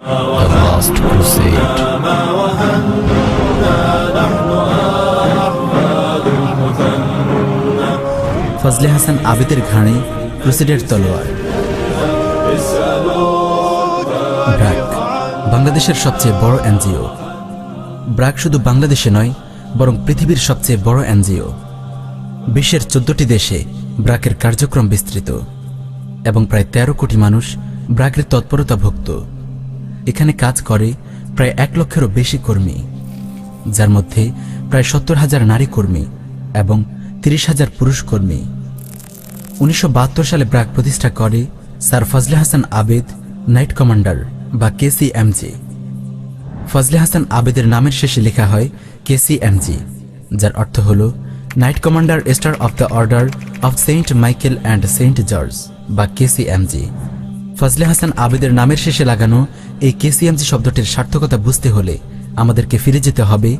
The Last Crusade. Fazle Hasan আবেদের ঘাড়ে ক্রুসেডের তলোয়ার। ব্র্যাক বাংলাদেশের সবচেয়ে বড় এনজিও। ব্র্যাক শুধু বাংলাদেশে নয়, বরং পৃথিবীর সবচেয়ে বড় এনজিও। বিশ্বের 14টি দেশে ব্র্যাকের কার্যক্রম বিস্তৃত এবং প্রায় 13 কোটি মানুষ ব্র্যাকের তৎপরতাভুক্ত। এখানে কাজ করে প্রায় 1 লক্ষেরও বেশি কর্মী, যার মধ্যে প্রায় 70,000 নারী কর্মী এবং 30,000 পুরুষ কর্মী। 1972 সালে ব্র্যাক প্রতিষ্ঠা করে স্যার ফজলে হাসান আবেদ, নাইট কমান্ডার বা কেসিএমজি। ফজলে হাসান আবেদের নামের শেষে লেখা হয় কেসিএমজি, যার অর্থ হল knight commander star of the order of Saint Michael and Saint George বা কেসিএমজি। ফজলে হাসান আবেদের নামের শেষে লাগানো এই কেসিএমজি শব্দটির সার্থকতা বুঝতে হলে আমাদেরকে ফিরে যেতে হবে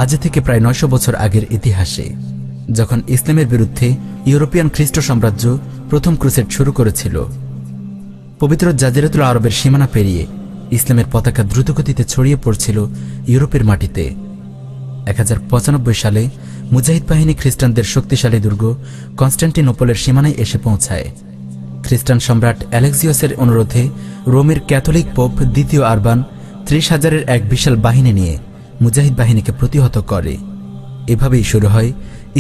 আজ থেকে প্রায় 900 বছর আগের ইতিহাসে, যখন ইসলামের বিরুদ্ধে ইউরোপিয়ান খ্রিস্ট সাম্রাজ্য প্রথম ক্রুসেড শুরু করেছিল। পবিত্র জাজিরাতুল আরবের সীমানা পেরিয়ে ইসলামের পতাকা দ্রুতগতিতে ছড়িয়ে পড়ছিল ইউরোপের মাটিতে। 1095 সালে মুজাহিদ বাহিনী খ্রিস্টানদের শক্তিশালী দুর্গ কনস্টান্টিনোপলের সীমানায় এসে পৌঁছায়। খ্রিস্টান সম্রাট অ্যালেক্সিয়াসের অনুরোধে রোমের ক্যাথলিক পোপ দ্বিতীয় আরবান 30,000-এর এক বিশাল বাহিনী নিয়ে মুজাহিদ বাহিনীকে প্রতিহত করে। এভাবেই শুরু হয়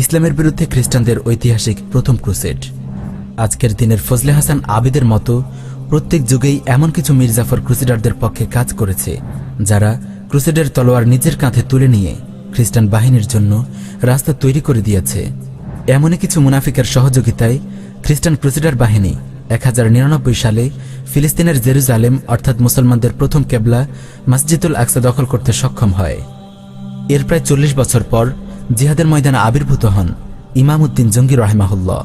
ইসলামের বিরুদ্ধে খ্রিস্টানদের ঐতিহাসিক প্রথম ক্রুসেড। আজকের দিনের ফজলে হাসান আবেদের মতো প্রত্যেক যুগেই এমন কিছু মির্জাফর ক্রুসেডারদের পক্ষে কাজ করেছে, যারা ক্রুসেডের তলোয়ার নিজের কাঁধে তুলে নিয়ে খ্রিস্টান বাহিনীর জন্য রাস্তা তৈরি করে দিয়েছে। এমনই কিছু মুনাফিকের সহযোগিতায় খ্রিস্টান ক্রুসেডার বাহিনী 1099 সালে ফিলিস্তিনের জেরুজালেম অর্থাৎ মুসলমানদের প্রথম কেবলা মসজিদুল আকসা দখল করতে সক্ষম হয়। এর প্রায় 40 বছর পর জিহাদের ময়দানে আবির্ভূত হন ইমামউদ্দিন জঙ্গি রহমাহুল্লাহ।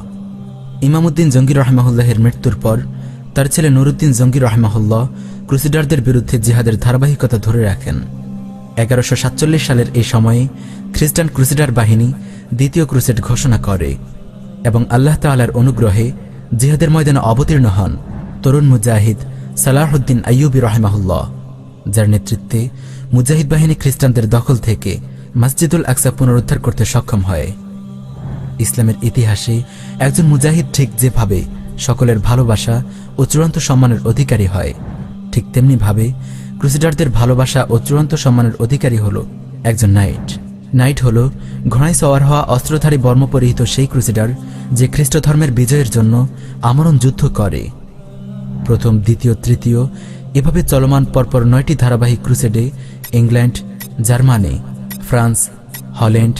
ইমামউদ্দিন জঙ্গি রহমাহুল্লাহের মৃত্যুর পর তার ছেলে নুরুদ্দিন জঙ্গি রহমাহুল্লাহ ক্রুসেডারদের বিরুদ্ধে জিহাদের ধারাবাহিকতা ধরে রাখেন। 1147 সালের এই সময়ে খ্রিস্টান ক্রুসেডার বাহিনী দ্বিতীয় ক্রুসেড ঘোষণা করে এবং আল্লাহ তাআলার অনুগ্রহে জিহাদের ময়দানে অবতীর্ণ হন তরুণ মুজাহিদ সালাহউদ্দিন আইয়ুবী রহমাহুল্লাহ, যার নেতৃত্বে মুজাহিদ বাহিনী খ্রিস্টানদের দখল থেকে মসজিদুল আকসা পুনরুদ্ধার করতে সক্ষম হয়। ইসলামের ইতিহাসে একজন মুজাহিদ ঠিক যেভাবে সকলের ভালোবাসা ও চূড়ান্ত সম্মানের অধিকারী হয়, ঠিক তেমনিভাবে ক্রুসেডারদের ভালোবাসা ও চূড়ান্ত সম্মানের অধিকারী হল একজন নাইট। নাইট হল ঘোড়ায় সওয়ার হওয়া অস্ত্রধারী বর্ম পরিহিত সেই ক্রুসেডার যে খ্রিস্ট ধর্মের বিজয়ের জন্য আমরণ যুদ্ধ করে। প্রথম, দ্বিতীয়, তৃতীয় এভাবে চলমান পরপর 9টি ধারাবাহিক ক্রুসেডে England, Germany, France, Holland,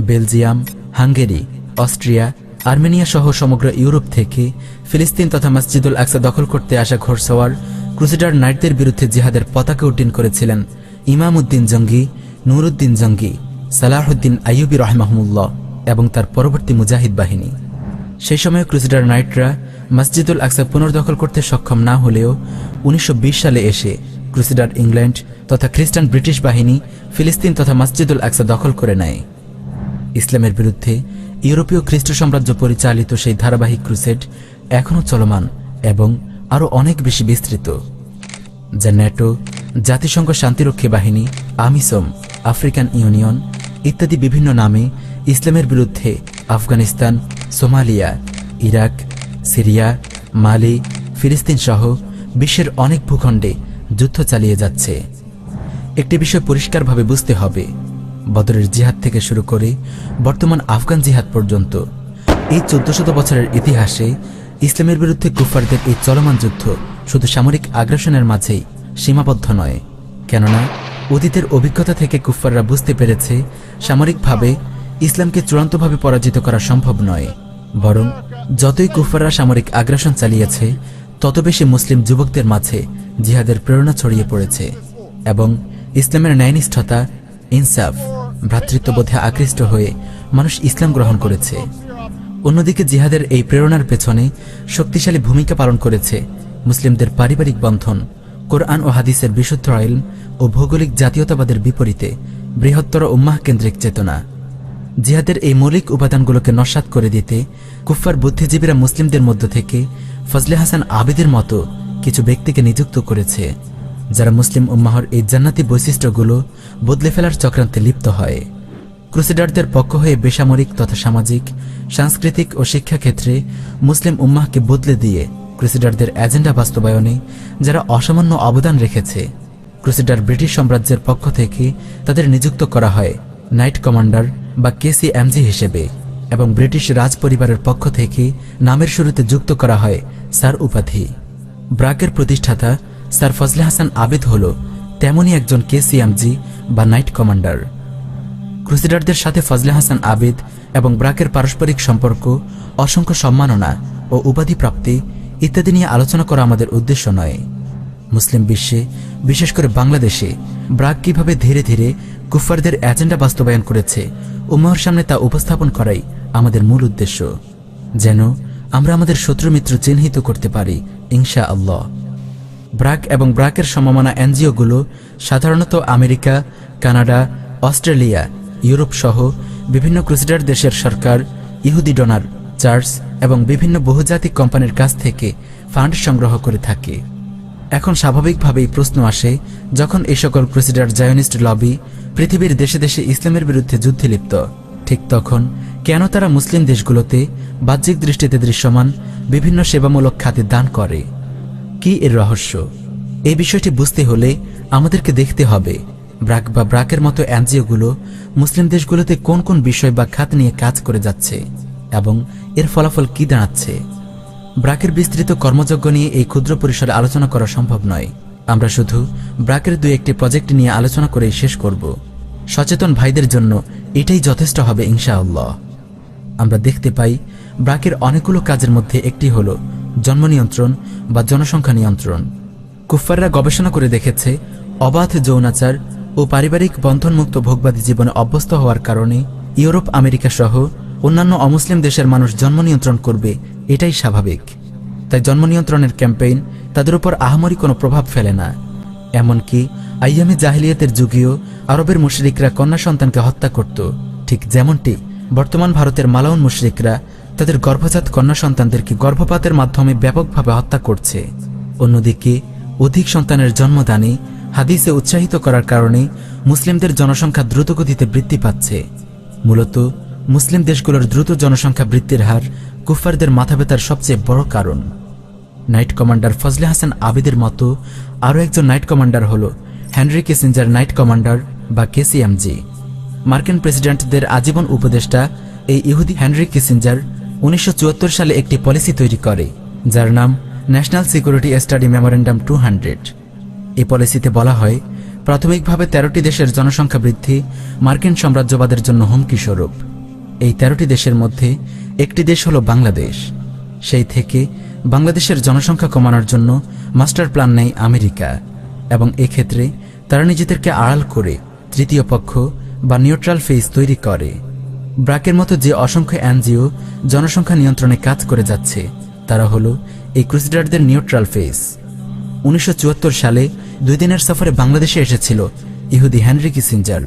Belgium, Hungary, Austria, Armenia সহ সমগ্র ইউরোপ থেকে ফিলিস্তিন তথা মসজিদুল আকসা দখল করতে আসা ঘোড়সওয়ার ক্রুসেডার নাইটদের বিরুদ্ধে জিহাদের পতাকা উড্ডীন করেছিলেন ইমামউদ্দিন জঙ্গি, নুরুদ্দিন জঙ্গি, সালাহউদ্দিন আইয়ুবী রহমাহুল্লাহ এবং তার পরবর্তী মুজাহিদ বাহিনী। সেই সময় ক্রুসেডার নাইটরা মসজিদুল আকসা পুনর্দখল করতে সক্ষম না হলেও 1920 সালে এসে ক্রুসেডার ইংল্যান্ড তথা খ্রিস্টান ব্রিটিশ বাহিনী ফিলিস্তিন তথা মসজিদুল আকসা দখল করে নেয়। ইসলামের বিরুদ্ধে ইউরোপীয় খ্রিস্ট সাম্রাজ্য পরিচালিত সেই ধারাবাহিক ক্রুসেড এখনও চলমান এবং আরও অনেক বেশি বিস্তৃত, যা ন্যাটো, জাতিসংঘ শান্তিরক্ষী বাহিনী, আমিসম, আফ্রিকান ইউনিয়ন ইত্যাদি বিভিন্ন নামে ইসলামের বিরুদ্ধে আফগানিস্তান, সোমালিয়া, ইরাক, সিরিয়া, মালি, ফিলিস্তিন সহ বিশ্বের অনেক ভূখণ্ডে যুদ্ধ চালিয়ে যাচ্ছে। একটি বিষয় পরিষ্কারভাবে বুঝতে হবে, বদরের জিহাদ থেকে শুরু করে বর্তমান আফগান জিহাদ পর্যন্ত এই 1400 বছরের ইতিহাসে ইসলামের বিরুদ্ধে কুফফারদের এই চলমান যুদ্ধ শুধু সামরিক আগ্রাসনের মাঝেই সীমাবদ্ধ নয়, কেননা অতীতের অভিজ্ঞতা থেকে কুফফাররা বুঝতে পেরেছে সামরিকভাবে ইসলামকে চূড়ান্তভাবে পরাজিত করা সম্ভব নয়, বরং যতই কুফফাররা সামরিক আগ্রাসন চালিয়েছে তত বেশি মুসলিম যুবকদের মাঝে জিহাদের প্রেরণা ছড়িয়ে পড়েছে এবং ইসলামের ন্যায়নিষ্ঠতা, ইনসাফ, ভ্রাতৃত্ববোধে আকৃষ্ট হয়ে মানুষ ইসলাম গ্রহণ করেছে। অন্যদিকে জিহাদের এই প্রেরণার পেছনে শক্তিশালী ভূমিকা পালন করেছে মুসলিমদের পারিবারিক বন্ধন, কোরআন ও হাদিসের বিশুদ্ধ ইলম ও ভৌগোলিক জাতীয়তাবাদের বিপরীতে বৃহত্তর উম্মাহ কেন্দ্রিক চেতনা। জিহাদের এই মৌলিক উপাদানগুলোকে নস্যাৎ করে দিতে কুফফার বুদ্ধিজীবীরা মুসলিমদের মধ্য থেকে ফজলে হাসান আবেদের মতো কিছু ব্যক্তিকে নিযুক্ত করেছে। যারা মুসলিম উম্মাহর এই জান্নাতি বৈশিষ্ট্যগুলো বদলে ফেলার চক্রান্তে লিপ্ত হয়। ক্রুসেডারদের পক্ষ হয়ে বেসামরিক তথা সামাজিক, সাংস্কৃতিক ও শিক্ষাক্ষেত্রে মুসলিম উম্মাহকে বদলে দিয়ে ক্রুসেডারদের এজেন্ডা বাস্তবায়নে যারা অসামান্য অবদান রেখেছে, ক্রুসেডার ব্রিটিশ সাম্রাজ্যের পক্ষ থেকে তাদের নিযুক্ত করা হয় নাইট কমান্ডার বা KCMG হিসেবে, এবং ব্রিটিশ রাজ পরিবারের পক্ষ থেকে নামের শুরুতে যুক্ত করা হয় স্যার উপাধি। ব্রাকের প্রতিষ্ঠাতা স্যার ফজলে হাসান আবেদ হল তেমনই একজন KCMG বা নাইট কমান্ডার। ক্রুসেডারদের সাথে ফজলে হাসান আবেদ এবং ব্রাকের পারস্পরিক সম্পর্ক, অসংখ্য সম্মাননা ও উপাধি প্রাপ্তি ইত্যাদি নিয়ে আলোচনা করা আমাদের উদ্দেশ্য নয়। মুসলিম বিশ্বে, বিশেষ করে বাংলাদেশে ব্রাক কিভাবে ধীরে ধীরে কুফফারদের এজেন্ডা বাস্তবায়ন করেছে, উম্মাহর সামনে তা উপস্থাপন করাই আমাদের মূল উদ্দেশ্য, যেন আমরা আমাদের শত্রুমিত্র চিহ্নিত করতে পারি ইনশাআল্লাহ। ব্রাক এবং ব্রাকের সমমনা এনজিওগুলো সাধারণত আমেরিকা, কানাডা, অস্ট্রেলিয়া, ইউরোপ সহ বিভিন্ন ক্রুসেডার দেশের সরকার, ইহুদি ডোনার, চার্চ এবং বিভিন্ন বহুজাতিক কোম্পানির কাছ থেকে ফান্ড সংগ্রহ করে থাকে। এখন স্বাভাবিকভাবেই প্রশ্ন আসে, যখন এই সকল ক্রুসেডার জায়নিস্ট লবি পৃথিবীর দেশে দেশে ইসলামের বিরুদ্ধে যুদ্ধে লিপ্ত, ঠিক তখন কেন তারা মুসলিম দেশগুলোতে বাহ্যিক দৃষ্টিতে দৃশ্যমান বিভিন্ন সেবামূলক খাতে দান করে? কি এর রহস্য? এই বিষয়টি বুঝতে হলে আমাদেরকে দেখতে হবে ব্রাক বা ব্রাকের মতো এনজিওগুলো মুসলিম দেশগুলোতে কোন কোন বিষয় বা খাত নিয়ে কাজ করে যাচ্ছে এবং এর ফলাফল কি দাঁড়াচ্ছে। ব্রাকের বিস্তৃত কর্মযজ্ঞ নিয়ে এই ক্ষুদ্র পরিসরে আলোচনা করা সম্ভব নয়। আমরা শুধু ব্রাকের দুই একটি প্রজেক্ট নিয়ে আলোচনা করেই শেষ করব। সচেতন ভাইদের জন্য এটাই যথেষ্ট হবে ইনশাআল্লাহ। আমরা দেখতে পাই ব্রাকের অনেকগুলো কাজের মধ্যে একটি হল জন্ম নিয়ন্ত্রণ বা জনসংখ্যা নিয়ন্ত্রণ। কুফফাররা গবেষণা করে দেখেছে, অবাধ যৌনাচার ও পারিবারিক বন্ধনমুক্ত ভোগবাদী জীবনে অভ্যস্ত হওয়ার কারণে ইউরোপ, আমেরিকা সহ অন্যান্য অমুসলিম দেশের মানুষ জন্ম নিয়ন্ত্রণ করবে, এটাই স্বাভাবিক। তাই জন্ম নিয়ন্ত্রণের ক্যাম্পেইন তাদের উপর আহামরি কোনো প্রভাব ফেলে না। এমনকি আইয়ামে জাহিলিয়াতের যুগেও আরবের মুশরিকরা কন্যা সন্তানকে হত্যা করত, ঠিক যেমনটি বর্তমান ভারতের মালাউন মুশরিকরা তাদের গর্ভজাত কন্যা সন্তানদেরকে গর্ভপাতের মাধ্যমে ব্যাপকভাবে হত্যা করছে। অন্যদিকে অধিক সন্তানের জন্মদানে হাদিসে উৎসাহিত করার কারণে মুসলিমদের জনসংখ্যা দ্রুতগতিতে বৃদ্ধি পাচ্ছে। মূলত মুসলিম দেশগুলোর দ্রুত জনসংখ্যা বৃদ্ধির হার কুফফারদের মাথাব্যথার সবচেয়ে বড় কারণ। নাইট কমান্ডার ফজলে হাসান আবেদের মতো আরও একজন নাইট কমান্ডার হল হেনরি কিসিঞ্জার নাইট কমান্ডার বা KCMG। মার্কিন প্রেসিডেন্টদের আজীবন উপদেষ্টা এই ইহুদি হেনরি কিসিঞ্জার 1974 সালে একটি পলিসি তৈরি করে, যার নাম ন্যাশনাল সিকিউরিটি স্টাডি মেমোরেন্ডাম 200। এই পলিসিতে বলা হয়, প্রাথমিকভাবে 13টি দেশের জনসংখ্যা বৃদ্ধি মার্কিন সাম্রাজ্যবাদের জন্য হুমকি স্বরূপ। এই 13টি দেশের মধ্যে একটি দেশ হল বাংলাদেশ। সেই থেকে বাংলাদেশের জনসংখ্যা কমানোর জন্য মাস্টার প্ল্যান নেয় আমেরিকা, এবং এক্ষেত্রে তারা নিজেদেরকে আড়াল করে তৃতীয় পক্ষ বা নিউট্রাল ফেস তৈরি করে। ব্রাকের মতো যে অসংখ্য এনজিও জনসংখ্যা নিয়ন্ত্রণে কাজ করে যাচ্ছে, তারা হল এই ক্রুসেডারদের নিউট্রাল ফেস। 1974 সালে 2 দিনের সফরে বাংলাদেশে এসেছিল ইহুদি হেনরি কিসিঞ্জার।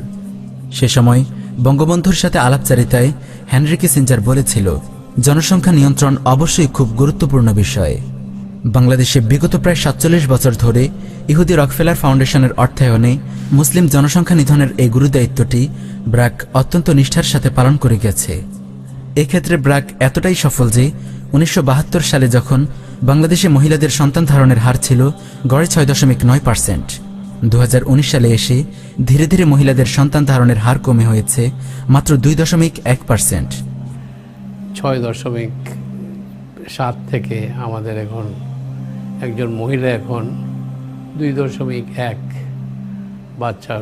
সে সময় বঙ্গবন্ধুর সাথে আলাপচারিতায় হেনরি কিসিঞ্জার বলেছিল, জনসংখ্যা নিয়ন্ত্রণ অবশ্যই খুব গুরুত্বপূর্ণ বিষয়। বাংলাদেশে বিগত প্রায় 47 বছর ধরে ইহুদি রকফেলার ফাউন্ডেশনের অর্থায়নে মুসলিম জনসংখ্যা নিধনের এই গুরুদায়িত্বটি ব্রাক অত্যন্ত নিষ্ঠার সাথে পালন করে গেছে। এক্ষেত্রে ব্রাক এতটাই সফল যে 1972 সালে যখন বাংলাদেশে মহিলাদের সন্তান ধারণের হার ছিল গড়ে 6.9%, 2019 সালে এসে ধীরে ধীরে মহিলাদের সন্তান ধারণের হার কমে হয়েছে মাত্র 2.1%। 6.7 থেকে আমাদের এখন একজন মহিলা এখন 2.1 বাচ্চা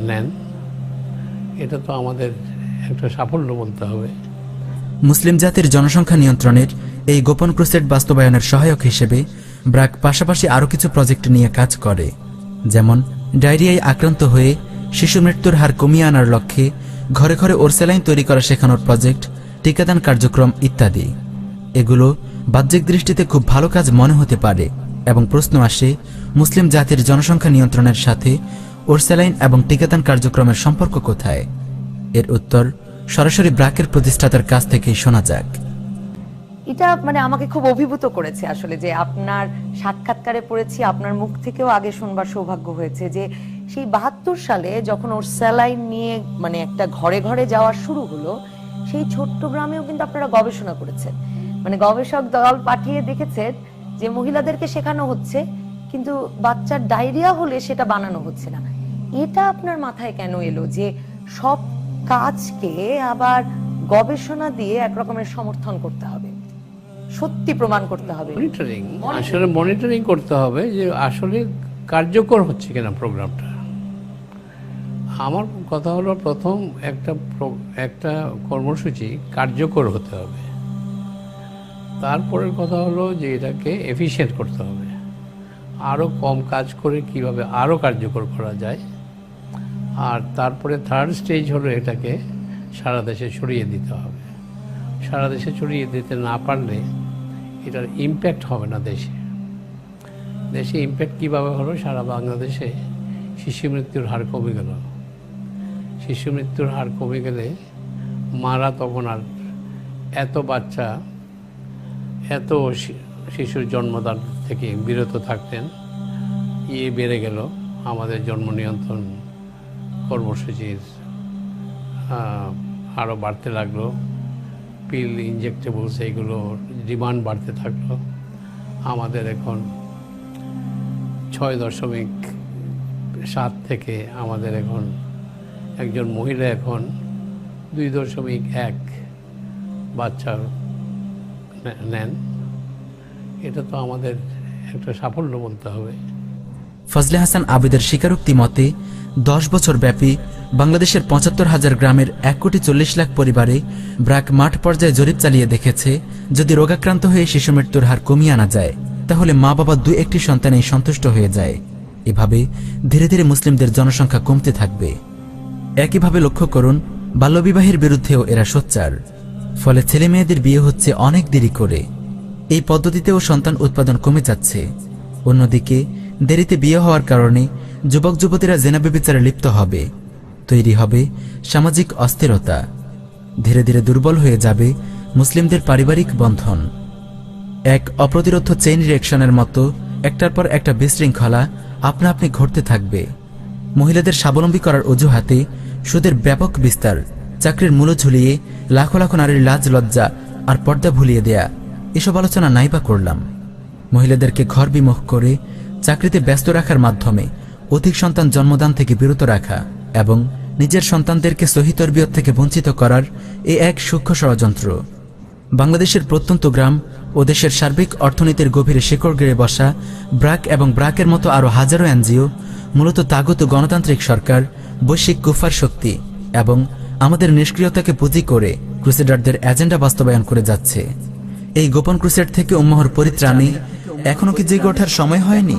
নেন। এটা তো আমাদের একটা সাফল্য বলতে হবে। মুসলিম জাতির জনসংখ্যা নিয়ন্ত্রণের এই গোপন ক্রুসেড বাস্তবায়নের সহায়ক হিসেবে ব্রাক পাশাপাশি আরও কিছু প্রজেক্ট নিয়ে কাজ করে, যেমন ডায়রিয়ায় আক্রান্ত হয়ে শিশু মৃত্যুর হার কমিয়ে আনার লক্ষ্যে ঘরে ঘরে ওরসেলাইন তৈরি করা শেখানোর প্রজেক্ট, টিকাদান কার্যক্রম ইত্যাদি। এগুলো বাহ্যিক দৃষ্টিতে খুব ভালো কাজ মনে হতে পারে, এবং প্রশ্ন আসে, মুসলিম জাতির জনসংখ্যা নিয়ন্ত্রণের সাথে ওরসেলাইন এবং টিকাদান কার্যক্রমের সম্পর্ক কোথায়? এর উত্তর সরাসরি ব্রাকের প্রতিষ্ঠাতার কাছ থেকেই শোনা যাক। এটা মানে আমাকে খুব অভিভূত করেছে আসলে, যে আপনার সাক্ষাৎকারে পড়েছি, আপনার মুখ থেকেও আগে শুনবার সৌভাগ্য হয়েছে যে সেই 72 সালে যখন ওর স্যালাইন নিয়ে মানে একটা ঘরে ঘরে যাওয়া শুরু হলো, সেই ছোট্ট গ্রামেও কিন্তু আপনারা গবেষণা করেছেন, মানে গবেষক দল পাঠিয়ে দেখেছেন যে মহিলাদেরকে শেখানো হচ্ছে কিন্তু বাচ্চার ডায়রিয়া হলে সেটা বানানো হচ্ছে না। এটা আপনার মাথায় কেন এলো যে সব কাজকে আবার গবেষণা দিয়ে এক রকমের সমর্থন করতে হবে, সত্যি প্রমাণ করতে হবে? মনিটরিং, আসলে মনিটরিং করতে হবে যে আসলে কার্যকর হচ্ছে কিনা প্রোগ্রামটা। আমার কথা হলো প্রথম একটা কর্মসূচি কার্যকর হতে হবে, তারপরের কথা হলো যে এটাকে এফিশিয়েন্ট করতে হবে, আরও কম কাজ করে কিভাবে আরও কার্যকর করা যায়। আর তারপরে থার্ড স্টেজ হলো এটাকে সারা দেশে ছড়িয়ে দিতে হবে। সারা দেশে ছড়িয়ে দিতে না পারলে এটার ইমপ্যাক্ট হবে না দেশে। দেশে ইমপ্যাক্ট কীভাবে হলো, সারা বাংলাদেশে শিশু মৃত্যুর হার কমে গেল। শিশু মৃত্যুর হার কমে গেলে মারা তখন আর এত বাচ্চা, এত শিশুর জন্মদান থেকে বিরত থাকতেন। বেড়ে গেল আমাদের জন্ম নিয়ন্ত্রণ কর্মসূচির আরও বাড়তে লাগলো, পিল ইনজেক্টেবলস এইগুলো ডিমান্ড বাড়তে থাকলো। আমাদের এখন 6.7 থেকে আমাদের এখন একজন মহিলা এখন 2.1 বাচ্চা নেন। এটা তো আমাদের একটা সাফল্য বলতে হবে। ফজলে হাসান আবেদের স্বীকারোক্তি মতে 10 বছর ব্যাপী বাংলাদেশের 75,000 গ্রামের 1,40,00,000 পরিবারে ব্র্যাক মাঠ পর্যায়ে জরিপ চালিয়ে দেখেছে, যদি রোগাক্রান্ত হয়ে শিশু মৃত্যুর হার কমিয়ে আনা যায় তাহলে মা বাবা 2-1টি সন্তানেই সন্তুষ্ট হয়ে যায়। এভাবে ধীরে ধীরে মুসলিমদের জনসংখ্যা কমতে থাকবে। একইভাবে লক্ষ্য করুন, বাল্যবিবাহের বিরুদ্ধেও এরা সোচ্চার। ফলে ছেলে মেয়েদের বিয়ে হচ্ছে অনেক দেরি করে। এই পদ্ধতিতেও সন্তান উৎপাদন কমে যাচ্ছে। অন্যদিকে দেরিতে বিয়ে হওয়ার কারণে যুবক যুবতীরা জেনা ব্যভিচারে লিপ্ত হবে, তৈরি হবে সামাজিক অস্থিরতা। ধীরে ধীরে দুর্বল হয়ে যাবে মুসলিমদের পারিবারিক বন্ধন। এক অপ্রতিরোধ্য চেইন রিঅ্যাকশনের মতো একটার পর একটা বিশৃঙ্খলা আপনা আপনি ঘটতে থাকবে। মহিলাদের স্বাবলম্বী করার অজুহাতে সুদের ব্যাপক বিস্তার, চাকরির মূল্য ঝুলিয়ে লাখো লাখো নারীর লাজ লজ্জা আর পর্দা ভুলিয়ে দেয়া, এসব আলোচনা নাই বা করলাম। মহিলাদেরকে ঘর বিমুখ করে চাকরিতে ব্যস্ত রাখার মাধ্যমে অধিক সন্তান জন্মদান থেকে বিরত রাখা এবং নিজের সন্তানদেরকে সহি তরবিয়ত থেকে বঞ্চিত করার এক সূক্ষ্ম ষড়যন্ত্র। বাংলাদেশের প্রত্যন্ত গ্রাম ও দেশের সার্বিক অর্থনীতির গভীরে শিকড় গেড়ে বসা ব্র্যাক এবং ব্র্যাকের মতো আরও হাজারো এনজিও মূলত তাগত গণতান্ত্রিক সরকার, বৈশ্বিক কুফার শক্তি এবং আমাদের নিষ্ক্রিয়তাকে পুঁজি করে ক্রুসেডারদের এজেন্ডা বাস্তবায়ন করে যাচ্ছে। এই গোপন ক্রুসেড থেকে উম্মাহর পরিত্রাণে এখনো কি জেগে ওঠার সময় হয়নি?